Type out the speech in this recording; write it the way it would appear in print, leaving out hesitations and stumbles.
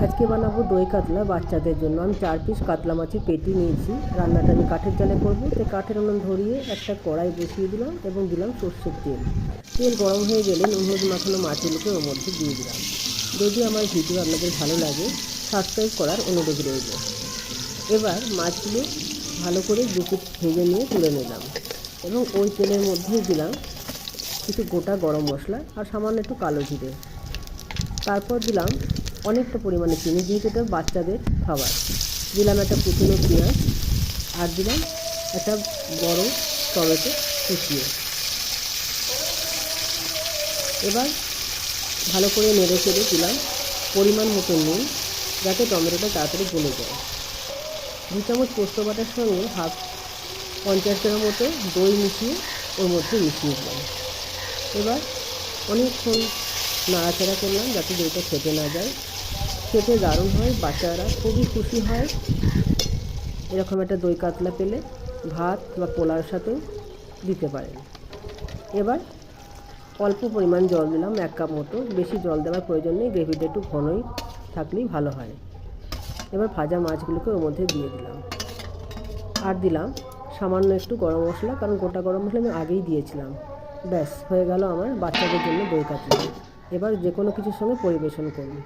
আজকে বানাবো দই কাতলা বাচ্চাদের জন্য। আমি 4 পিস কাতলা মাছের পেটি নিয়েছি। রান্নাটা আমি কাঠের জালে করব, তাই কাঠের উনুন ধরিয়ে একটা কড়াই বসিয়ে দিলাম এবং দিলাম সর্ষের তেল। তেল গরম হয়ে গেলে নুন হলুদ মাখানো মাছগুলোকে ওর মধ্যে দিয়ে দিলাম। যদি আমার ভিডিও আপনাদের ভালো লাগে সাবস্ক্রাইব করার অনুরোধ রইল। এবার মাছগুলো ভালো করে দু পিস ভেজে নিয়ে তুলে নিলাম এবং ওই তেলের মধ্যেই দিলাম কিছু গোটা গরম মশলা আর সামান্য একটু কালো জিরে। তারপর দিলাম অনেকটা পরিমাণে চিনি, যেহেতু এটা বাচ্চাদের খাবার। দিলাম একটা কুচনো পেঁয়াজ আর দিলাম একটা বড় টমেটো কুচিয়ে। এবার ভালো করে নেড়ে চেড়ে দিলাম পরিমাণ মতো নুন, যাতে টমেটোটা তাড়াতাড়ি গলে যায়। 2 চামচ পোস্ত বাটার সঙ্গে 50 গ্রাম মতো দই মিশিয়ে ওর মধ্যে মিশিয়ে দিলাম। এবার অনেকক্ষণ নাড়াচাড়া করলাম যাতে দইটা খেতে না যায়। খেতে দারুণ হয়, বাচ্চারা খুবই খুশি হয় এরকম একটা দই কাতলা পেলে। ভাত বা পোলার সাথেও দিতে পারেন। এবার অল্প পরিমাণ জল দিলাম, 1 কাপ মতো। বেশি জল দেওয়ার প্রয়োজন নেই, গ্রেভিটা একটু ঘনই থাকলেই ভালো হয়। এবার ভাজা মাছগুলোকে ওর মধ্যে দিয়ে দিলাম আর দিলাম সামান্য একটু গরম মশলা, কারণ গোটা গরম মশলা আমি আগেই দিয়েছিলাম। ব্যাস হয়ে গেল আমার বাচ্চাদের জন্য দই কাতলা। এবার যে কোনো কিছুর সঙ্গে পরিবেশন করুন।